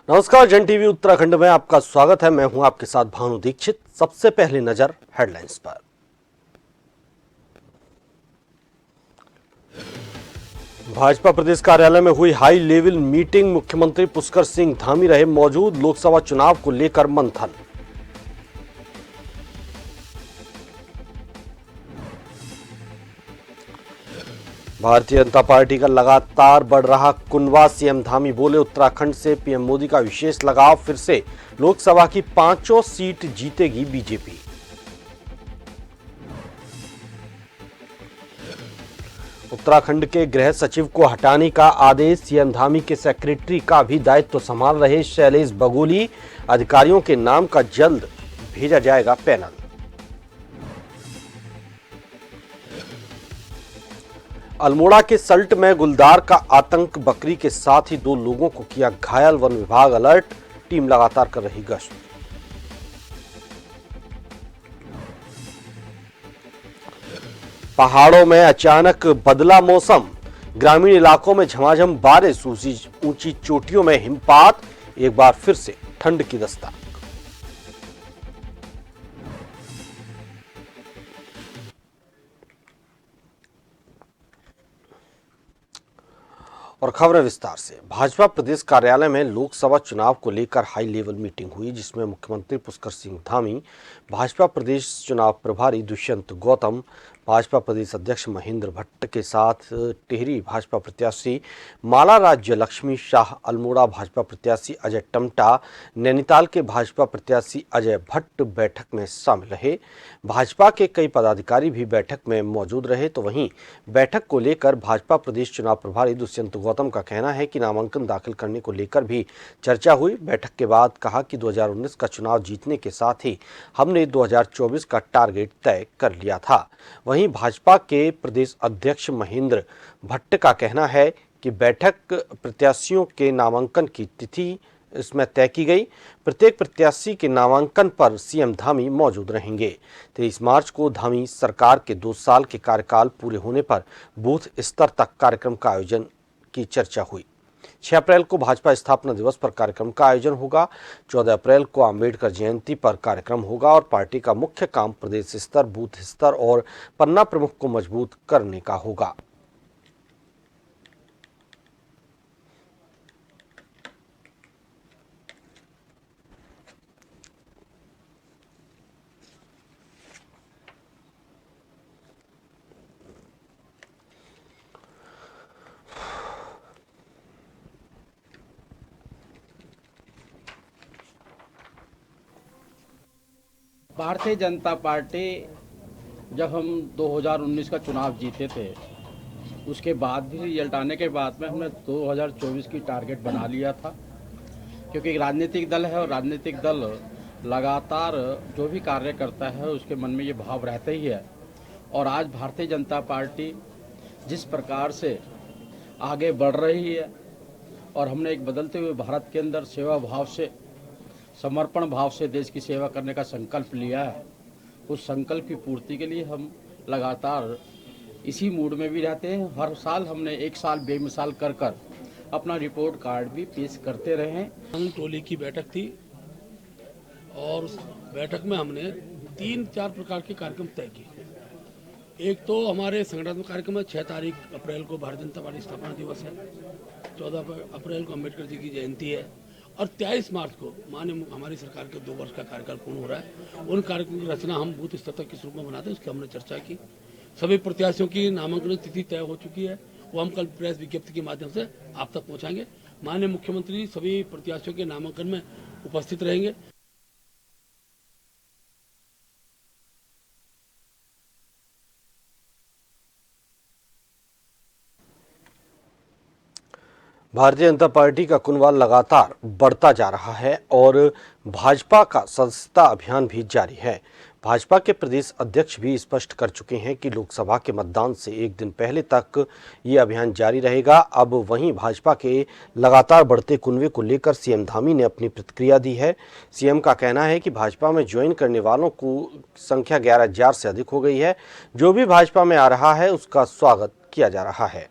नमस्कार, जन टीवी उत्तराखंड में आपका स्वागत है। मैं हूं आपके साथ भानु दीक्षित। सबसे पहले नजर हेडलाइंस पर। भाजपा प्रदेश कार्यालय में हुई हाई लेवल मीटिंग। मुख्यमंत्री पुष्कर सिंह धामी रहे मौजूद। लोकसभा चुनाव को लेकर मंथन। भारतीय जनता पार्टी का लगातार बढ़ रहा कुनबा। सीएम धामी बोले, उत्तराखंड से पीएम मोदी का विशेष लगाव। फिर से लोकसभा की 5 सीट जीतेगी बीजेपी। उत्तराखंड के गृह सचिव को हटाने का आदेश। सीएम धामी के सेक्रेटरी का भी दायित्व संभाल रहे शैलेश बगोली। अधिकारियों के नाम का जल्द भेजा जाएगा पैनल। अल्मोड़ा के सल्ट में गुलदार का आतंक। बकरी के साथ ही 2 लोगों को किया घायल। वन विभाग अलर्ट। टीम लगातार कर रही गश्त। पहाड़ों में अचानक बदला मौसम। ग्रामीण इलाकों में झमाझम बारिश। ऊंची चोटियों में हिमपात। एक बार फिर से ठंड की दस्तक। और खबरें विस्तार से। भाजपा प्रदेश कार्यालय में लोकसभा चुनाव को लेकर हाई लेवल मीटिंग हुई, जिसमें मुख्यमंत्री पुष्कर सिंह धामी, भाजपा प्रदेश चुनाव प्रभारी दुष्यंत गौतम, भाजपा प्रदेश अध्यक्ष महेंद्र भट्ट के साथ टिहरी भाजपा प्रत्याशी माला राज्य लक्ष्मी शाह, अल्मोड़ा भाजपा प्रत्याशी अजय टमटा, नैनीताल के भाजपा प्रत्याशी अजय भट्ट बैठक में शामिल रहे। भाजपा के कई पदाधिकारी भी बैठक में मौजूद रहे। तो वहीं बैठक को लेकर भाजपा प्रदेश चुनाव प्रभारी दुष्यंत गौतम का कहना है कि नामांकन दाखिल करने को लेकर भी चर्चा हुई। बैठक के बाद कहा कि 2019 का चुनाव जीतने के साथ ही हमने 2024 का टारगेट तय कर लिया था। वहीं भाजपा के प्रदेश अध्यक्ष महेंद्र भट्ट का कहना है कि बैठक प्रत्याशियों के नामांकन की तिथि इसमें तय की गई। प्रत्येक प्रत्याशी के नामांकन पर सीएम धामी मौजूद रहेंगे। 23 मार्च को धामी सरकार के 2 साल के कार्यकाल पूरे होने पर बूथ स्तर तक कार्यक्रम का आयोजन की चर्चा हुई। 6 अप्रैल को भाजपा स्थापना दिवस पर कार्यक्रम का आयोजन होगा। 14 अप्रैल को अंबेडकर जयंती पर कार्यक्रम होगा और पार्टी का मुख्य काम प्रदेश स्तर, बूथ स्तर और पन्ना प्रमुख को मजबूत करने का होगा। भारतीय जनता पार्टी जब हम 2019 का चुनाव जीते थे, उसके बाद भी रिजल्ट आने के बाद में हमने 2024 की टारगेट बना लिया था, क्योंकि एक राजनीतिक दल है और राजनीतिक दल लगातार जो भी कार्य करता है उसके मन में ये भाव रहता ही है। और आज भारतीय जनता पार्टी जिस प्रकार से आगे बढ़ रही है और हमने एक बदलते हुए भारत के अंदर सेवा भाव से, समर्पण भाव से देश की सेवा करने का संकल्प लिया है, उस संकल्प की पूर्ति के लिए हम लगातार इसी मूड में भी रहते हैं। हर साल हमने एक साल बेमिसाल कर अपना रिपोर्ट कार्ड भी पेश करते रहे हैं। टोली की बैठक थी और उस बैठक में हमने 3-4 प्रकार के कार्यक्रम तय किए। एक तो हमारे संगठनात्मक कार्यक्रम है। 6 तारीख अप्रैल को भारतीय जनता पार्टी स्थापना दिवस है, 14 अप्रैल को अम्बेडकर जी की जयंती है और 23 मार्च को माननीय हमारी सरकार के 2 वर्ष का कार्यकाल पूर्ण हो रहा है। उन कार्यक्रम की रचना हम बूथ स्तर तक किस रूप में बनाते हैं उसकी हमने चर्चा की। सभी प्रत्याशियों की नामांकन तिथि तय हो चुकी है, वो हम कल प्रेस विज्ञप्ति के माध्यम से आप तक पहुंचाएंगे। माननीय मुख्यमंत्री सभी प्रत्याशियों के नामांकन में उपस्थित रहेंगे। भारतीय जनता पार्टी का कुनबा लगातार बढ़ता जा रहा है और भाजपा का सदस्यता अभियान भी जारी है। भाजपा के प्रदेश अध्यक्ष भी स्पष्ट कर चुके हैं कि लोकसभा के मतदान से एक दिन पहले तक ये अभियान जारी रहेगा। अब वहीं भाजपा के लगातार बढ़ते कुनबे को लेकर सीएम धामी ने अपनी प्रतिक्रिया दी है। सीएम का कहना है कि भाजपा में ज्वाइन करने वालों की संख्या 11,000 से अधिक हो गई है। जो भी भाजपा में आ रहा है उसका स्वागत किया जा रहा है।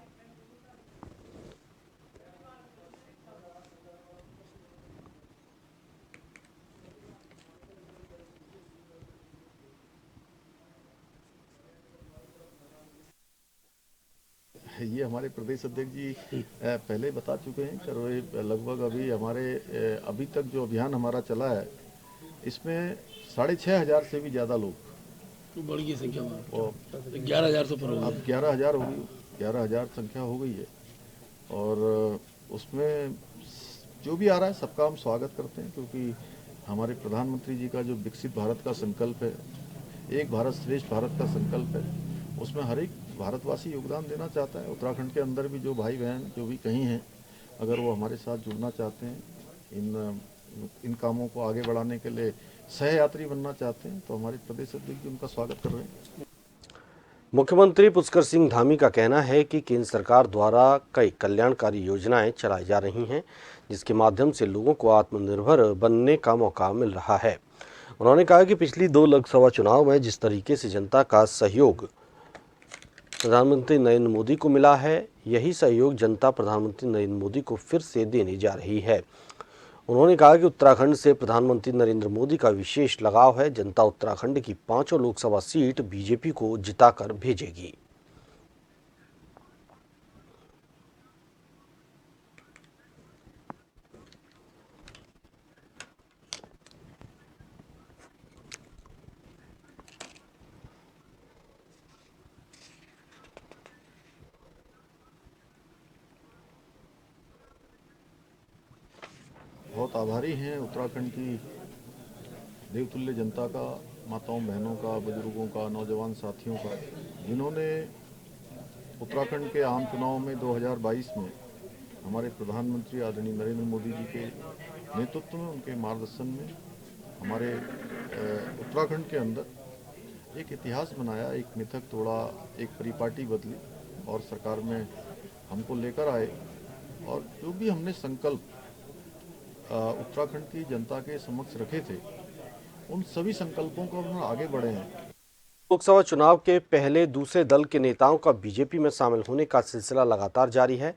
ये हमारे प्रदेश अध्यक्ष जी पहले बता चुके हैं। करोड़े लगभग अभी तक जो अभियान हमारा चला है इसमें 6,500 से भी ज़्यादा लोग, तो बढ़ गई संख्या और 11,000 से ऊपर हो अब 11,000 हो गई, 11,000 संख्या हो गई है। और उसमें जो भी आ रहा है सबका हम स्वागत करते हैं, क्योंकि हमारे प्रधानमंत्री जी का जो विकसित भारत का संकल्प है, एक भारत श्रेष्ठ भारत का संकल्प है, उसमें हर एक भारतवासी योगदान देना चाहता है। उत्तराखंड के अंदर भी जो भाई बहन जो भी कहीं हैं, अगर वो हमारे साथ जुड़ना चाहते हैं, इन कामों को आगे बढ़ाने के लिए सहयात्री बनना चाहते हैं, तो हमारे प्रदेश अध्यक्ष जी उनका स्वागत कर रहे हैं। मुख्यमंत्री पुष्कर सिंह धामी का कहना है कि केंद्र सरकार द्वारा कई कल्याणकारी योजनाएं चलाई जा रही हैं, जिसके माध्यम से लोगों को आत्मनिर्भर बनने का मौका मिल रहा है। उन्होंने कहा कि पिछली 2 लोकसभा चुनाव में जिस तरीके से जनता का सहयोग प्रधानमंत्री नरेंद्र मोदी को मिला है, यही सहयोग जनता प्रधानमंत्री नरेंद्र मोदी को फिर से देने जा रही है। उन्होंने कहा कि उत्तराखंड से प्रधानमंत्री नरेंद्र मोदी का विशेष लगाव है। जनता उत्तराखंड की 5 लोकसभा सीट बीजेपी को जिताकर भेजेगी। बहुत आभारी हैं उत्तराखंड की देवतुल्य जनता का, माताओं बहनों का, बुजुर्गों का, नौजवान साथियों का, जिन्होंने उत्तराखंड के आम चुनाव में 2022 में हमारे प्रधानमंत्री आदरणीय नरेंद्र मोदी जी के नेतृत्व में, उनके मार्गदर्शन में हमारे उत्तराखंड के अंदर एक इतिहास बनाया, एक मिथक तोड़ा, एक परिपाटी बदली और सरकार में हमको लेकर आए। और जो भी हमने संकल्प उत्तराखंड की जनता के समक्ष रखे थे, उन सभी संकल्पों को हम आगे बढ़े हैं। लोकसभा चुनाव के पहले दूसरे दल के नेताओं का बीजेपी में शामिल होने का सिलसिला लगातार जारी है।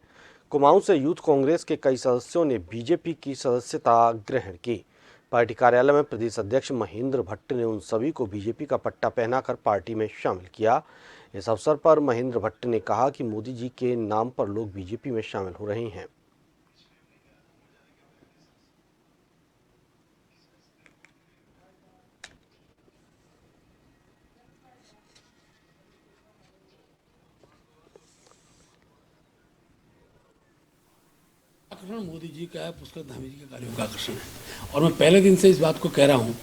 कुमाऊं से यूथ कांग्रेस के कई सदस्यों ने बीजेपी की सदस्यता ग्रहण की। पार्टी कार्यालय में प्रदेश अध्यक्ष महेंद्र भट्ट ने उन सभी को बीजेपी का पट्टा पहनाकर पार्टी में शामिल किया। इस अवसर पर महेंद्र भट्ट ने कहा कि मोदी जी के नाम पर लोग बीजेपी में शामिल हो रहे हैं। आकर्षण मोदी जी का है, पुष्कर धामी जी के कार्यों का आकर्षण है। और मैं पहले दिन से इस बात को कह रहा हूँ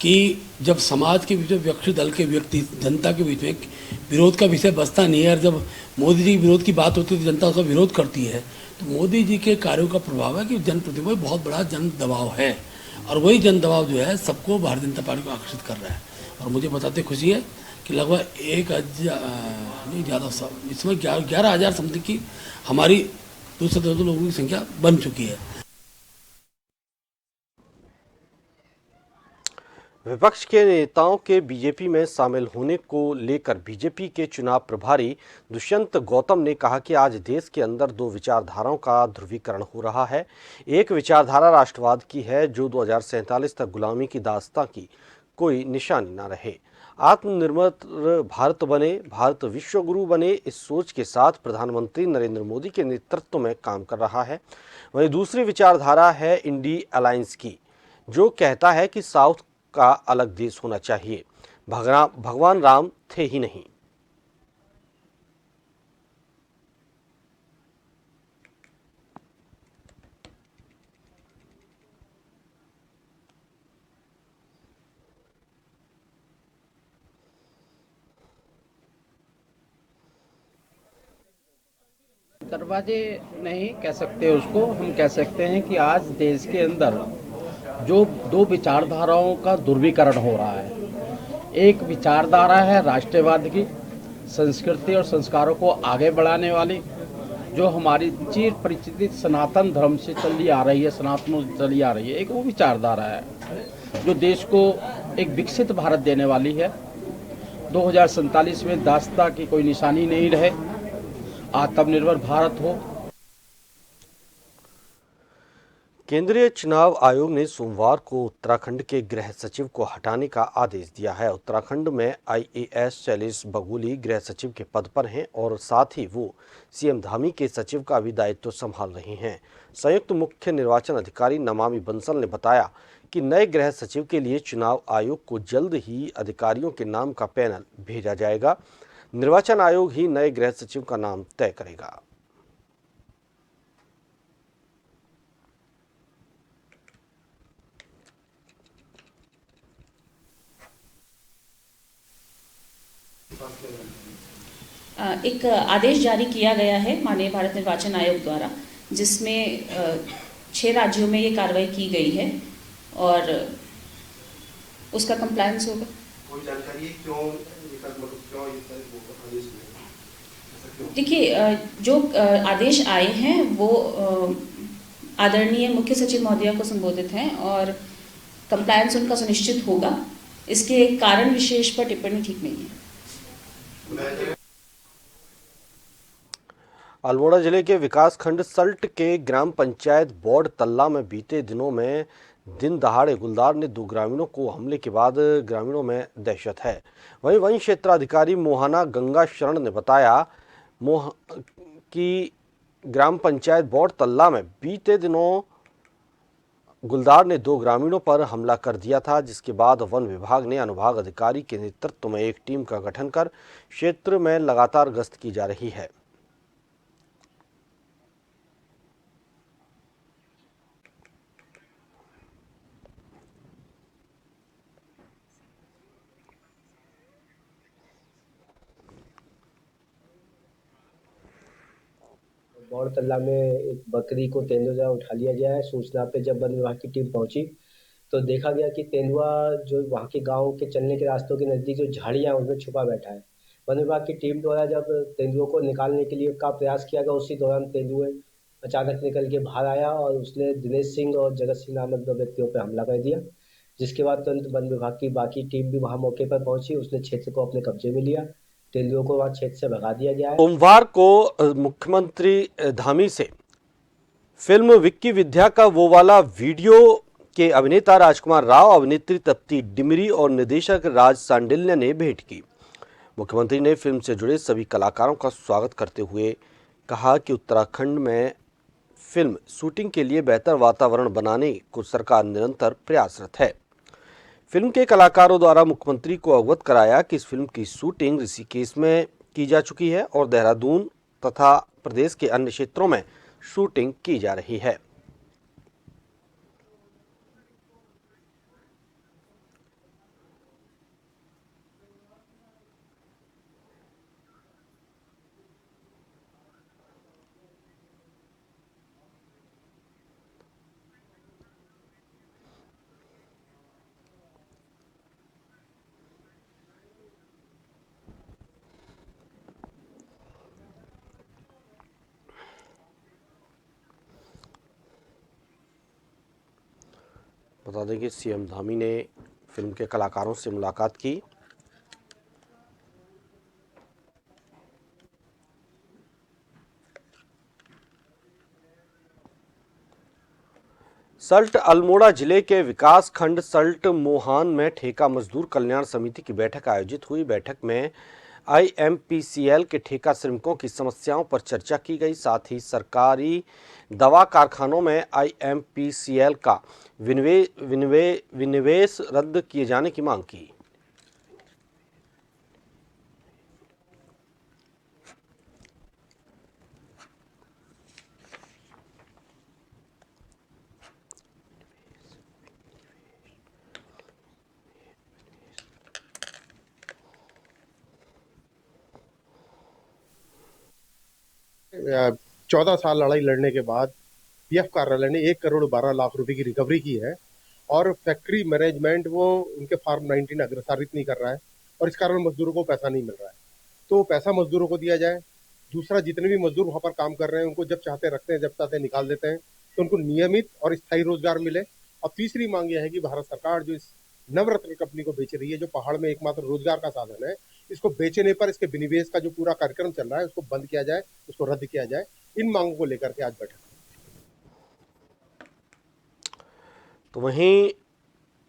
कि जब समाज के बीच में विपक्षी दल के व्यक्ति जनता के बीच में विरोध का विषय बचता नहीं है, और जब मोदी जी विरोध की बात होती है तो जनता उसका विरोध करती है, तो मोदी जी के कार्यों का प्रभाव है कि जनप्रतिनिधियों में बहुत बड़ा जन दबाव है, और वही जन दबाव जो है सबको भारतीय जनता पार्टी को आकर्षित कर रहा है। और मुझे बताते खुशी है कि लगभग 1,000 नहीं ज़्यादा, इसमें 11,000 समथिंग की हमारी दूसरे दल लोगों की संख्या बन चुकी है। विपक्ष के नेताओं के बीजेपी में शामिल होने को लेकर बीजेपी के चुनाव प्रभारी दुष्यंत गौतम ने कहा कि आज देश के अंदर 2 विचारधाराओं का ध्रुवीकरण हो रहा है। एक विचारधारा राष्ट्रवाद की है, जो 2047 तक गुलामी की दास्तां की कोई निशानी न रहे, आत्मनिर्भर भारत बने, भारत विश्व गुरु बने, इस सोच के साथ प्रधानमंत्री नरेंद्र मोदी के नेतृत्व में काम कर रहा है। वहीं दूसरी विचारधारा है इंडी अलायंस की, जो कहता है कि साउथ का अलग देश होना चाहिए, भगवान राम थे ही नहीं। दरवाजे नहीं कह सकते उसको, हम कह सकते हैं कि आज देश के अंदर जो 2 विचारधाराओं का ध्रुवीकरण हो रहा है। एक विचारधारा है राष्ट्रवाद की, संस्कृति और संस्कारों को आगे बढ़ाने वाली, जो हमारी चिर परिचित सनातन धर्म से चली आ रही है, सनातन चली आ रही है। एक वो विचारधारा है जो देश को एक विकसित भारत देने वाली है। 2047 में दास्तां की कोई निशानी नहीं रहे, आत्मनिर्भर भारत हो। केंद्रीय चुनाव आयोग ने सोमवार को उत्तराखंड के गृह सचिव को हटाने का आदेश दिया है। उत्तराखंड में आईएएस शैलेश बघेली गृह सचिव के पद पर हैं और साथ ही वो सीएम धामी के सचिव का भी दायित्व संभाल रही हैं। संयुक्त मुख्य निर्वाचन अधिकारी नमामि बंसल ने बताया कि नए गृह सचिव के लिए चुनाव आयोग को जल्द ही अधिकारियों के नाम का पैनल भेजा जाएगा। निर्वाचन आयोग ही नए गृह सचिव का नाम तय करेगा। एक आदेश जारी किया गया है माननीय भारत निर्वाचन आयोग द्वारा, जिसमें 6 राज्यों में ये कार्रवाई की गई है और उसका कंप्लायंस होगा। कोई जानकारी है क्यों इस तरह के आदेश हुए? देखिए, जो आदेश आए हैं वो आदरणीय मुख्य सचिव महोदया को संबोधित हैं और कंप्लायंस उनका सुनिश्चित होगा। इसके कारण विशेष पर टिप्पणी ठीक नहीं है। अल्मोड़ा जिले के विकासखंड सल्ट के ग्राम पंचायत बोर्ड तल्ला में बीते दिनों में दिन दहाड़े गुलदार ने 2 ग्रामीणों को हमले के बाद ग्रामीणों में दहशत है। वहीं वन क्षेत्राधिकारी मोहना गंगा शरण ने बताया कि ग्राम पंचायत बोर्ड तल्ला में बीते दिनों गुलदार ने 2 ग्रामीणों पर हमला कर दिया था, जिसके बाद वन विभाग ने अनुभाग अधिकारी के नेतृत्व में एक टीम का गठन कर क्षेत्र में लगातार गश्त की जा रही है। बोर्ड तल्ला में एक बकरी को तेंदुआ द्वारा उठा लिया गया है। सूचना पे जब वन विभाग की टीम पहुंची तो देखा गया कि तेंदुआ जो वहां के गांव के चलने के रास्तों के नजदीक जो झाड़ियां उनमें छुपा बैठा है। वन विभाग की टीम द्वारा जब तेंदुओं को निकालने के लिए का प्रयास किया गया, उसी दौरान तेंदुए अचानक निकल के बाहर आया और उसने दिनेश सिंह और जगत सिंह नामक 2 व्यक्तियों पर हमला कर दिया, जिसके बाद तुरंत वन विभाग की बाकी टीम भी वहां मौके पर पहुंची। उसने क्षेत्र को अपने कब्जे में लिया। तेंदुओं को वहां क्षेत्र से भगा दिया गया है। सोमवार को मुख्यमंत्री धामी से फिल्म विक्की विद्या का वो वाला वीडियो के अभिनेता राजकुमार राव, अभिनेत्री तप्ती डिमरी और निर्देशक राज सांडिल्य ने भेंट की। मुख्यमंत्री ने फिल्म से जुड़े सभी कलाकारों का स्वागत करते हुए कहा कि उत्तराखंड में फिल्म शूटिंग के लिए बेहतर वातावरण बनाने को सरकार निरंतर प्रयासरत है। फिल्म के कलाकारों द्वारा मुख्यमंत्री को अवगत कराया कि इस फिल्म की शूटिंग ऋषिकेश में की जा चुकी है और देहरादून तथा प्रदेश के अन्य क्षेत्रों में शूटिंग की जा रही है। बता दें कि सीएम धामी ने फिल्म के कलाकारों से मुलाकात की। सल्ट अल्मोड़ा जिले के विकास खंड सल्ट मोहान में ठेका मजदूर कल्याण समिति की बैठक आयोजित हुई। बैठक में आईएमपीसीएल के ठेका श्रमिकों की समस्याओं पर चर्चा की गई। साथ ही सरकारी दवा कारखानों में आईएमपीसीएल का विनिवेश रद्द किए जाने की मांग की। अ, 14 साल लड़ाई लड़ने के बाद पीएफ कार्यालय ने 1 करोड़ 12 लाख रुपए की रिकवरी की है और फैक्ट्री मैनेजमेंट वो उनके फार्म 19 अग्रसारित नहीं कर रहा है और इस कारण मजदूरों को पैसा नहीं मिल रहा है। तो पैसा मजदूरों को दिया जाए। दूसरा, जितने भी मजदूर वहां पर काम कर रहे हैं उनको जब चाहते रखते हैं, जब चाहते निकाल देते हैं, तो उनको नियमित और स्थायी रोजगार मिले। और तीसरी मांग यह है कि भारत सरकार जो इस नवरत्न कंपनी को बेच रही है, जो पहाड़ में एकमात्र रोजगार का साधन है, इसको बेचने पर इसके विनिवेश का जो पूरा कार्यक्रम चल रहा है उसको बंद किया जाए, उसको रद्द किया जाए। इन मांगों को लेकर के आज बैठक तो वहीं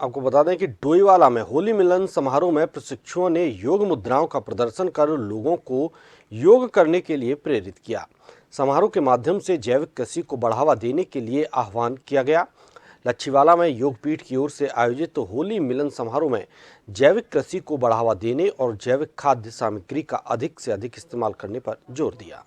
आपको बता दें कि डोईवाला में होली मिलन समारोह में प्रशिक्षुओं ने योग मुद्राओं का प्रदर्शन कर लोगों को योग करने के लिए प्रेरित किया। समारोह के माध्यम से जैविक कृषि को बढ़ावा देने के लिए आह्वान किया गया। लच्छीवाला में योगपीठ की ओर से आयोजित होली मिलन समारोह में जैविक कृषि को बढ़ावा देने और जैविक खाद्य सामग्री का अधिक से अधिक इस्तेमाल करने पर जोर दिया।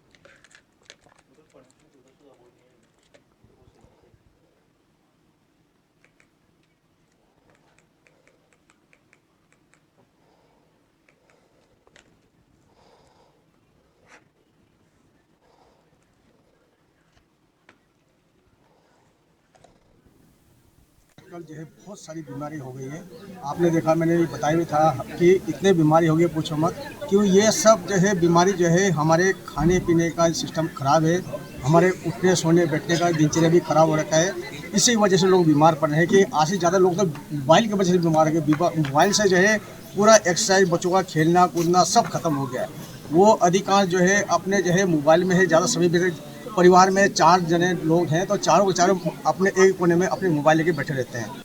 आजकल जो है बहुत सारी बीमारी हो गई है। आपने देखा, मैंने भी बताया भी था कि इतने बीमारी हो गई पूछो मत। क्यों ये सब जो है बीमारी जो है हमारे खाने पीने का सिस्टम खराब है, हमारे उठने सोने बैठने का दिनचर्या भी खराब हो रखा है। इसी वजह से लोग बीमार पड़ रहे हैं कि आज से ज़्यादा लोग तो मोबाइल की वजह से बीमार हो गए। मोबाइल से जो है पूरा एक्सरसाइज, बच्चों का खेलना कूदना सब खत्म हो गया है। वो अधिकांश जो है अपने जो है मोबाइल में है ज़्यादा समय। परिवार में 4 जने लोग हैं तो चारों के चारों अपने एक कोने में अपने मोबाइल लेके बैठे रहते हैं।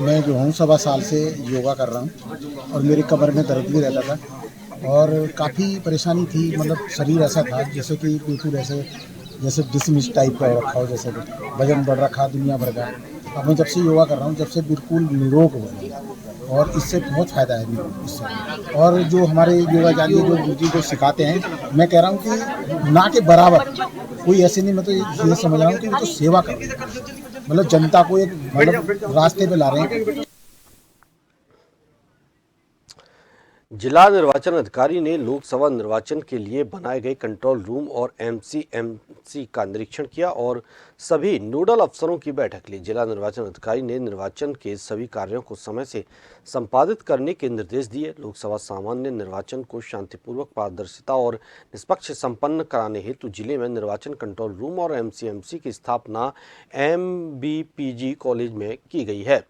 मैं जो हूँ 1.25 साल से योगा कर रहा हूँ और मेरी कमर में दर्द भी रहता था और काफ़ी परेशानी थी। मतलब शरीर ऐसा था जैसे कि बिल्कुल ऐसे जैसे डिसमिस टाइप का हो रखा हो, जैसे वजन बढ़ रखा दुनिया भर का। अब मैं जब से योगा कर रहा हूँ, जब से बिल्कुल निरोग हो गया और इससे बहुत फ़ायदा है इससे। और जो हमारे योगाचार्य जो गुरु जी को सिखाते हैं, मैं कह रहा हूँ कि ना के बराबर कोई ऐसे नहीं। मैं तो ये समझ रहा हूँ कि वो तो सेवा कर रहे हैं, मतलब जनता को एक मतलब रास्ते पे ला रहे हैं। जिला निर्वाचन अधिकारी ने लोकसभा निर्वाचन के लिए बनाए गए कंट्रोल रूम और एमसीएमसी का निरीक्षण किया और सभी नोडल अफसरों की बैठक ली। जिला निर्वाचन अधिकारी ने निर्वाचन के सभी कार्यों को समय से संपादित करने के निर्देश दिए। लोकसभा सामान्य निर्वाचन को शांतिपूर्वक, पारदर्शिता और निष्पक्ष संपन्न कराने हेतु जिले में निर्वाचन कंट्रोल रूम और एमसीएमसी की स्थापना एमबीपीजी कॉलेज में की गई है।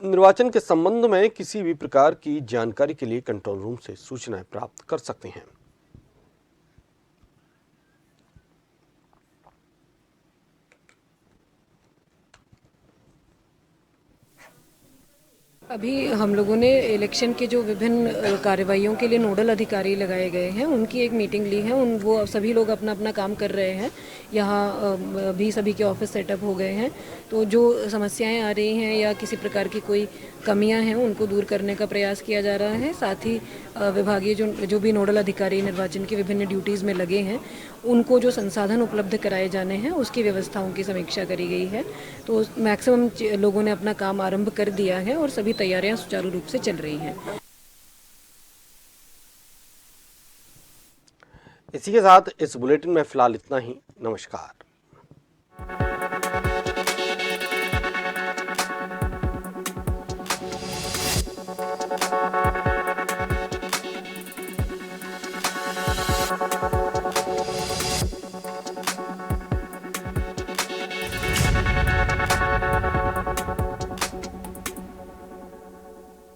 निर्वाचन के संबंध में किसी भी प्रकार की जानकारी के लिए कंट्रोल रूम से सूचनाएं प्राप्त कर सकते हैं। अभी हम लोगों ने इलेक्शन के जो विभिन्न कार्रवाइयों के लिए नोडल अधिकारी लगाए गए हैं उनकी एक मीटिंग ली है। वो सभी लोग अपना अपना काम कर रहे हैं। यहाँ भी सभी के ऑफिस सेटअप हो गए हैं। तो जो समस्याएं आ रही हैं या किसी प्रकार की कोई कमियां हैं उनको दूर करने का प्रयास किया जा रहा है। साथ ही विभागीय जो भी नोडल अधिकारी निर्वाचन की विभिन्न ड्यूटीज़ में लगे हैं उनको जो संसाधन उपलब्ध कराए जाने हैं उसकी व्यवस्थाओं की समीक्षा करी गई है। तो मैक्सिमम लोगों ने अपना काम आरंभ कर दिया है और सभी तैयारियां सुचारू रूप से चल रही हैं। इसी के साथ इस बुलेटिन में फिलहाल इतना ही। नमस्कार।